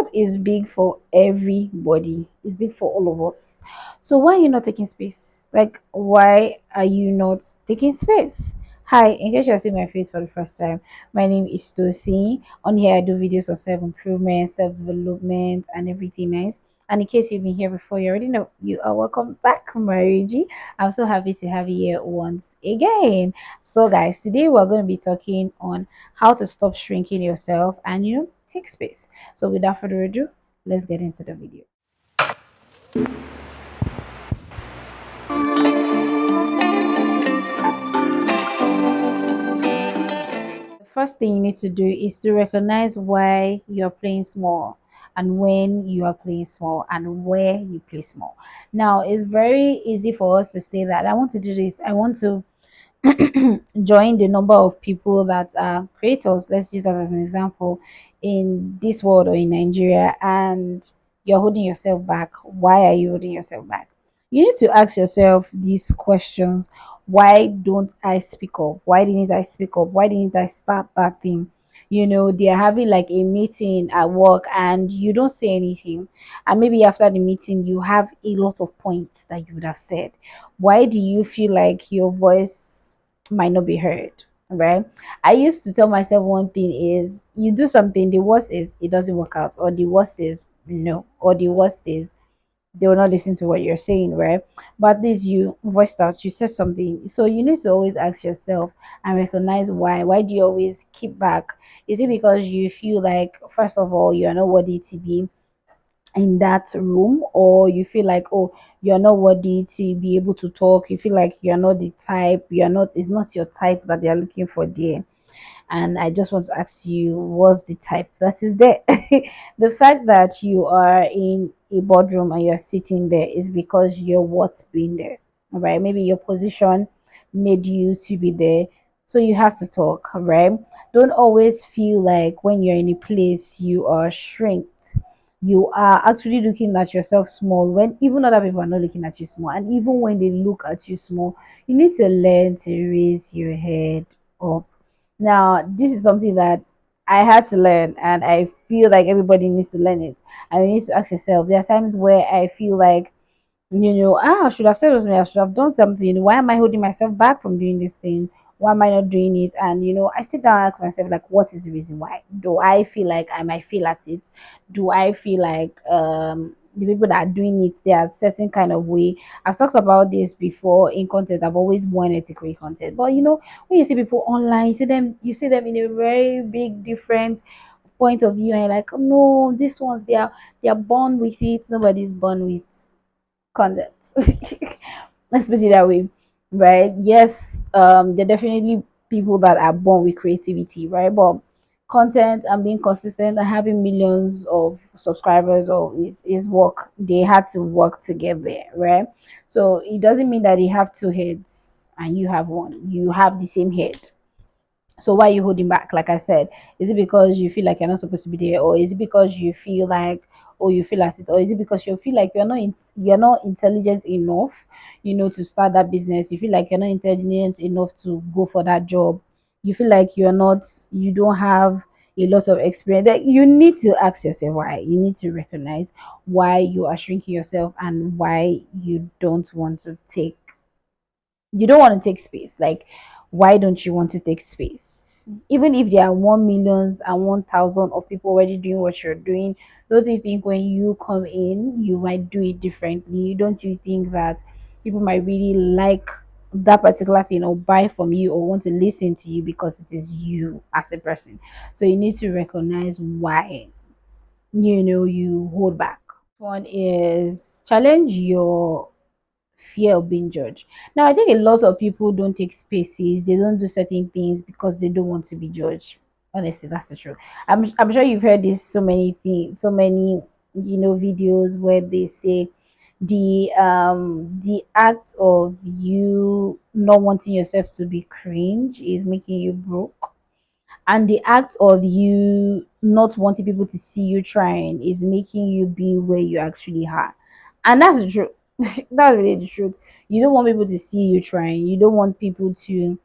world is big for everybody. It's big for all of us. So why are you not taking space? Like, why are you not taking space? Hi, in case you're seeing my face for the first time, my name is Tosi. On here, I do videos of self improvement, self development, and everything nice. And in case you've been here before, you already know you are welcome back, Mariji. I'm so happy to have you here once again. So, guys, today we're going to be talking on how to stop shrinking yourself and take space. So, without further ado, let's get into the video. The first thing you need to do is to recognize why you're playing small and when you are playing small and where you play small. Now, it's very easy for us to say that I want to do this, I want to join the number of people that are creators, let's use that as an example, in this world or in Nigeria, and you're holding yourself back. Why are you holding yourself back? You need to ask yourself these questions. Why don't I speak up? Why didn't I speak up? Why didn't I start that thing? They're having like a meeting at work and you don't say anything, and maybe after the meeting you have a lot of points that you would have said. Why do you feel like your voice might not be heard? Right? I used to tell myself one thing is you do something, the worst is it doesn't work out, or the worst is no, or the worst is they will not listen to what you're saying, right? But at least you voiced out, you said something. So you need to always ask yourself and recognize why. Why do you always keep back? Is it because you feel like, first of all, you're not worthy to be in that room, or you feel like, oh, you're not worthy to be able to talk, you feel like you're not the type, you're not, it's not your type that they're looking for there? And I just want to ask you, what's the type that is there? The fact that you are in a boardroom and you're sitting there is because you're what's been there, right? Maybe your position made you to be there. So you have to talk, right? Don't always feel like when you're in a place you are shrinked. You are actually looking at yourself small when even other people are not looking at you small. And even when they look at you small, you need to learn to raise your head up. Now, this is something that I had to learn, and I feel like everybody needs to learn it. And you need to ask yourself. There are times where I feel like, I should have said something, I should have done something. Why am I holding myself back from doing this thing? Why am I not doing it? And I sit down and ask myself, like, what is the reason why? Do I feel like I might feel at it? Do I feel like the people that are doing it, they are certain kind of way? I've talked about this before in content. I've always wanted to create content. But when you see people online, you see them in a very big different point of view, and you're like, oh, no, these ones they are born with it. Nobody's born with content. Let's put it that way, right? Yes, there are definitely people that are born with creativity, right? But content and being consistent and having millions of subscribers or is work. They had to work together, right? So it doesn't mean that they have two heads and you have one. You have the same head. So why are you holding back? Like I said, is it because you feel like you're not supposed to be there, or is it because you feel like, or you feel at it, or is it because you feel like you're not intelligent enough, to start that business? You feel like you're not intelligent enough to go for that job. You feel like you don't have a lot of experience. That you need to ask yourself why. You need to recognize why you are shrinking yourself and why you don't want to take space. Like, why don't you want to take space? Even if there are 1 millions and 1,000 of people already doing what you're doing, don't you think when you come in, you might do it differently? Don't you think that people might really like that particular thing or buy from you or want to listen to you because it is you as a person? So you need to recognize why you hold back. One is challenge your fear of being judged. Now, I think a lot of people don't take spaces, they don't do certain things because they don't want to be judged. Honestly, that's the truth. I'm sure you've heard this so many things, so many videos where they say the act of you not wanting yourself to be cringe is making you broke, and the act of you not wanting people to see you trying is making you be where you actually are. And that's the truth. That's really the truth. You don't want people to see you trying, you don't want people to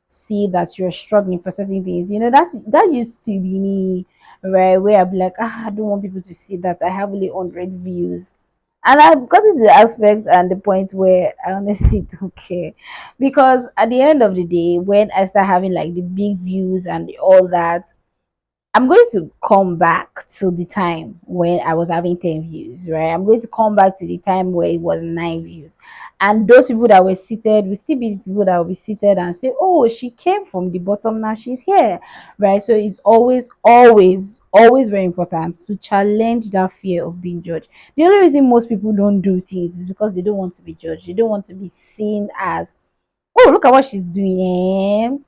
see that you're struggling for certain things. That used to be me, right? Where I'll be like, I don't want people to see that I have only 100 views. And I've gotten to the aspect and the point where I honestly don't care. Because at the end of the day, when I start having like the big views and all that, I'm going to come back to the time when I was having 10 views, right? I'm going to come back to the time where it was 9 views. And those people that were seated will still be people that will be seated and say, oh, she came from the bottom, now she's here, right? So it's always, always, always very important to challenge that fear of being judged. The only reason most people don't do things is because they don't want to be judged. They don't want to be seen as, oh, look at what she's doing.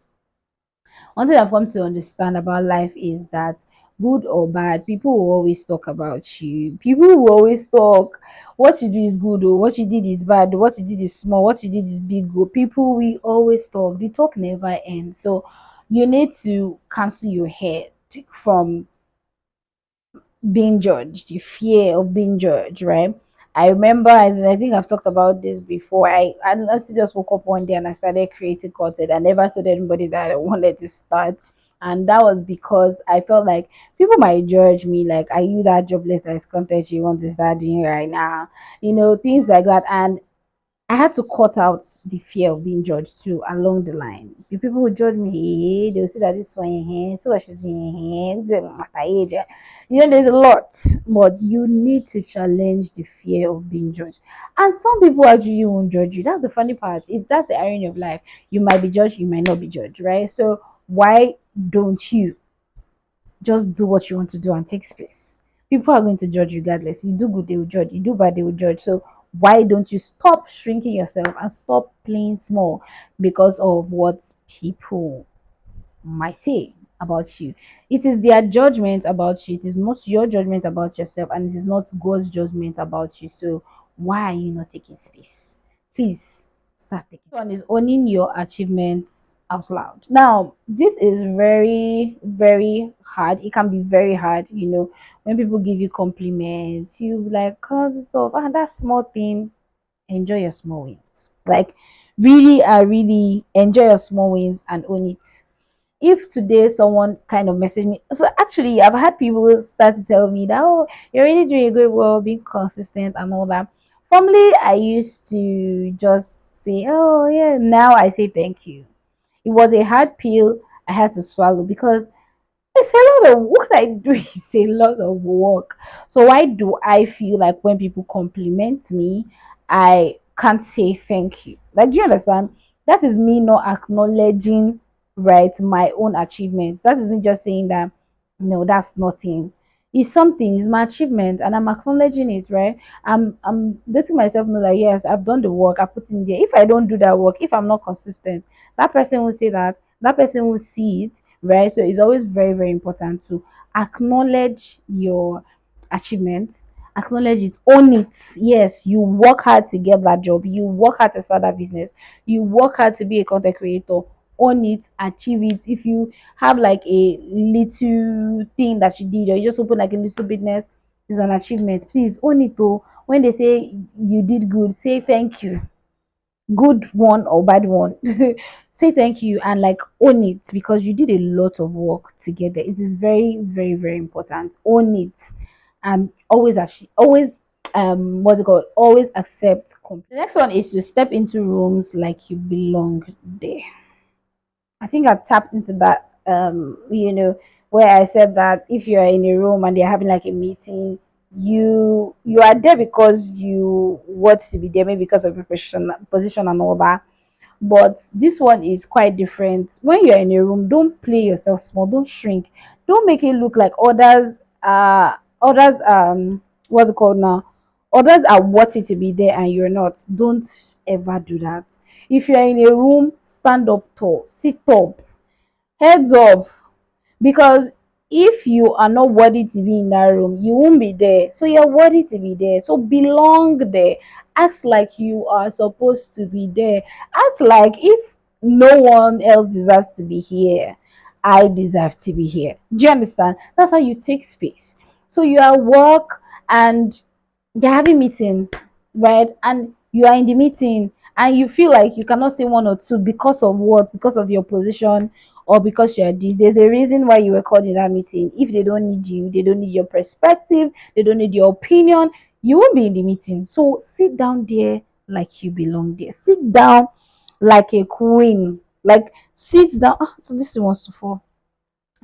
One thing I've come to understand about life is that good or bad, people will always talk about you. People will always talk. What you do is good, or what you did is bad, what you did is small, what you did is big. Or people will always talk. The talk never ends. So you need to cancel your head from being judged, the fear of being judged, right? I remember, I think I've talked about this before. I honestly just woke up one day and I started creating content. I never told anybody that I wanted to start. And that was because I felt like people might judge me, like, are you that jobless as content you want to start doing right now? Things like that. And I had to cut out the fear of being judged too along the line. The people who judge me, hey, they'll say that this one here, so what she's here, there's a lot, but you need to challenge the fear of being judged. And some people actually won't judge you. That's the funny part. Is that's the irony of life. You might be judged, you might not be judged, right? So why don't you just do what you want to do and take space? People are going to judge you regardless. You do good, they will judge. You do bad, they will judge. So why don't you stop shrinking yourself and stop playing small because of what people might say about you? It is their judgment about you. It is not your judgment about yourself, and it is not God's judgment about you. So why are you not taking space? Please start taking. One is owning your achievements out loud. Now, this is very, very hard. It can be very hard, when people give you compliments, you like cause stuff, that small thing. Enjoy your small wins. Like really, really enjoy your small wins and own it. If today someone kind of messaged me, so actually I've had people start to tell me that, oh, you're really doing a good well, being consistent and all that. Formerly I used to just say, oh yeah, now I say thank you. It was a hard pill I had to swallow because it's a lot of what I do is a lot of work. So why do I feel like when people compliment me, I can't say thank you? Like, do you understand? That is me not acknowledging, right, my own achievements. That is me just saying that no, that's nothing. It's something, it's my achievement, and I'm acknowledging it, right? I'm letting myself know that yes, I've done the work, I put in there. If I don't do that work, if I'm not consistent, that person will say that person will see it, right? So it's always very, very important to acknowledge your achievements, acknowledge it, own it. Yes, you work hard to get that job, you work hard to start that business, you work hard to be a content creator. Own it, achieve it. If you have like a little thing that you did, or you just open like a little business, is an achievement. Please own it though. When they say you did good, say thank you, good one or bad one. Say thank you and like own it because you did a lot of work together. It is very, very, very important. Own it and always actually always what's it called, always accept the next one is to step into rooms like you belong there. I think I tapped into that, where I said that if you're in a room and they're having like a meeting, you are there because you want to be there, maybe because of your position and all that. But this one is quite different. When you're in a room, don't play yourself small, don't shrink, don't make it look like others what's it called now? Others are worthy to be there and you're not. Don't ever do that. If you're in a room, stand up tall, sit up, heads up, because if you are not worthy to be in that room, you won't be there. So you're worthy to be there. So belong there. Act like you are supposed to be there. Act like if no one else deserves to be here, I deserve to be here. Do you understand? That's how you take space. So you are at work and you're having meeting, right? And you are in the meeting and you feel like you cannot say one or two because of what? Because of your position or because you're this. There's a reason why you were called in that meeting. If they don't need you, they don't need your perspective, they don't need your opinion, you won't be in the meeting. So sit down there like you belong there. Sit down like a queen. Like sit down. Ah, so this wants to fall.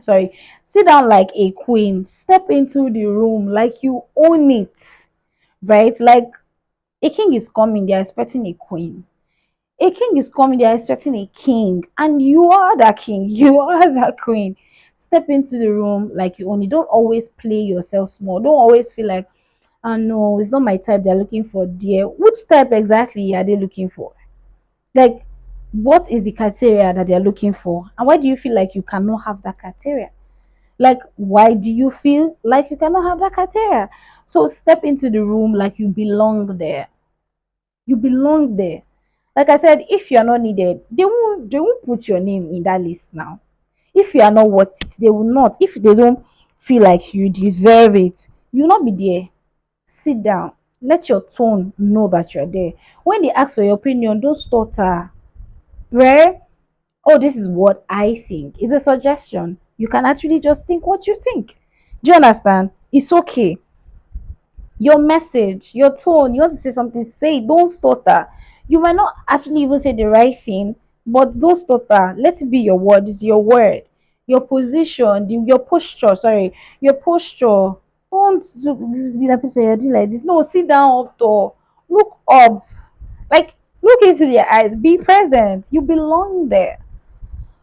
Sorry. Sit down like a queen. Step into the room like you own it. Right? Like a king is coming, they're expecting a queen. A king is coming, they're expecting a king. And you are that king. You are that queen. Step into the room like you own it. Don't always play yourself small. Don't always feel like, oh no, it's not my type they're looking for, dear. Which type exactly are they looking for? Like, what is the criteria that they're looking for? And why do you feel like you cannot have that criteria? Like, why do you feel like you cannot have that criteria? So step into the room like you belong there. You belong there. Like I said, if you're not needed, they won't put your name in that list now. If you are not worth it, they will not. If they don't feel like you deserve it, you'll not be there. Sit down. Let your tone know that you're there. When they ask for your opinion, don't stutter. Where, oh, this is what I think. It's a suggestion. You can actually just think what you think. Do you understand? It's okay. Your message, your tone, you want to say something, say it. Don't stutter. You might not actually even say the right thing, but don't stutter. Let it be your word. It's your word. Your position, your posture, sorry, your posture. Don't be that person you're doing like this. No, sit down up to look up. Like look into their eyes. Be present. You belong there.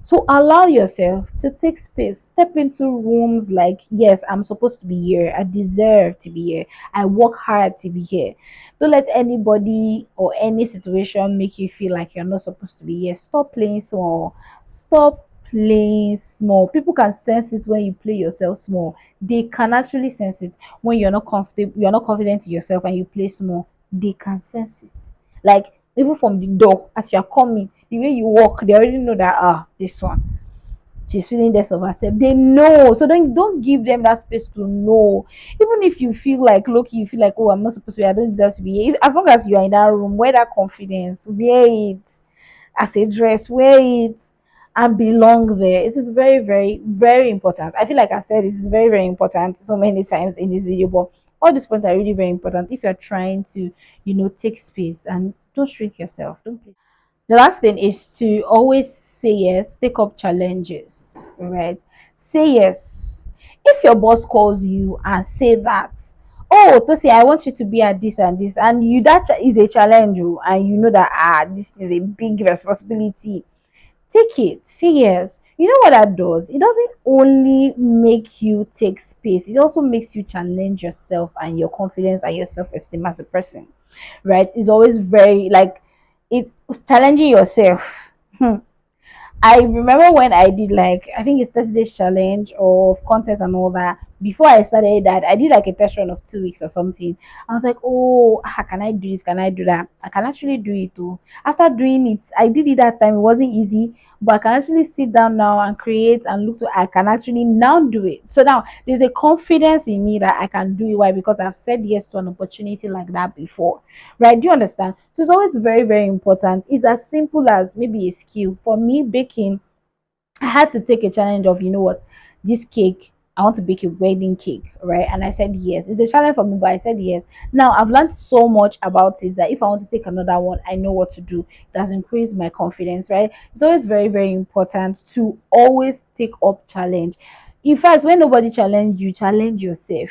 So allow yourself to take space. Step into rooms like, yes, I'm supposed to be here. I deserve to be here. I work hard to be here. Don't let anybody or any situation make you feel like you're not supposed to be here. Stop playing small. Stop playing small. People can sense it when you play yourself small. They can actually sense it when you're not comfortable, you're not confident in yourself and you play small. They can sense it. Like even from the door as you're coming, the way you walk, they already know that this one, she's feeling less of herself. They know. So don't give them that space to know. Even if you feel like lucky, you feel like, oh, I'm not supposed to be, I don't deserve to be here. As long as you are in that room, wear that confidence, wear it as a dress, wear it and belong there. It is very, very, very important. I feel like I said it is very, very important so many times in this video, but all these points are really very important if you're trying to, take space and don't shrink yourself. Don't play. The last thing is to always say yes, take up challenges, right? Say yes. If your boss calls you and say that, oh, to say I want you to be at this and this, and you that is a challenge, and you know that this is a big responsibility, take it. Say yes. You know what that does? It doesn't only make you take space, it also makes you challenge yourself and your confidence and your self-esteem as a person, right? It's always very like it's challenging yourself. I remember when I did like I think it's 30 days challenge of content and all that. Before I started that, I did like a test run of 2 weeks or something. I was like, oh, can I do this? Can I do that? I can actually do it too. After doing it, I did it that time. It wasn't easy, but I can actually sit down now and create and look to. I can actually now do it. So now there's a confidence in me that I can do it. Why? Because I've said yes to an opportunity like that before, right? Do you understand? So it's always very, very important. It's as simple as maybe a skill. For me, baking, I had to take a challenge of, you know what, this cake, I want to bake a wedding cake, right? And I said yes. It's a challenge for me, but I said yes. Now I've learned so much about it that if I want to take another one, I know what to do. It has increased my confidence, right? It's always very, very important to always take up challenge. In fact, when nobody challenge you, challenge yourself.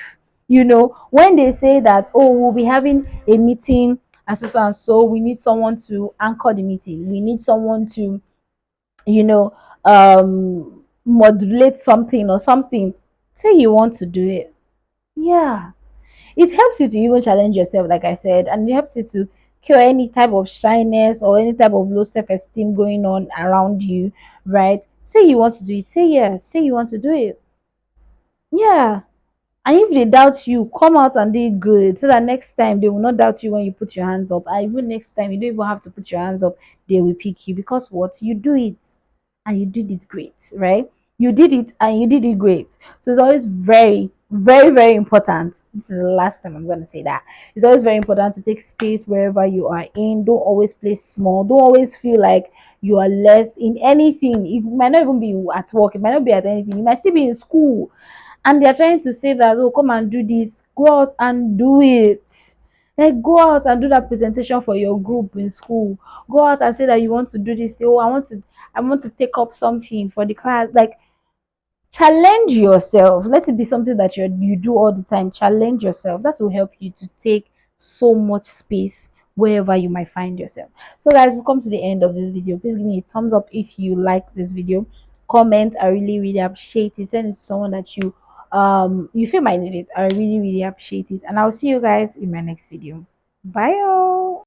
When they say that, oh, we'll be having a meeting and so we need someone to anchor the meeting. We need someone to you know, modulate something or something, say you want to do it. Yeah. It helps you to even challenge yourself, like I said, and it helps you to cure any type of shyness or any type of low self esteem going on around you, right? Say you want to do it, say yes, say you want to do it. Yeah. And if they doubt you, come out and do it good so that next time they will not doubt you when you put your hands up. And even next time, you don't even have to put your hands up, they will pick you because what? You do it and you did it great, right? You did it and you did it great. So it's always very, Very, very important. This is the last time I'm going to say that. It's always very important to take space wherever you are in. Don't always play small. Don't always feel like you are less in anything. It might not even be at work, it might not be at anything, you might still be in school, and they're trying to say that, oh, come and do this, go out and do it. Like, go out and do that presentation for your group in school. Go out and say that you want to do this. Say, oh, I want to take up something for the class. Like, challenge yourself. Let it be something that you do all the time. Challenge yourself. That will help you to take so much space wherever you might find yourself. So guys, we've come to the end of this video. Please give me a thumbs up if you like this video. Comment. I really, really appreciate it. Send it to someone that you feel might need it. I really, really appreciate it. And I'll see you guys in my next video. Bye.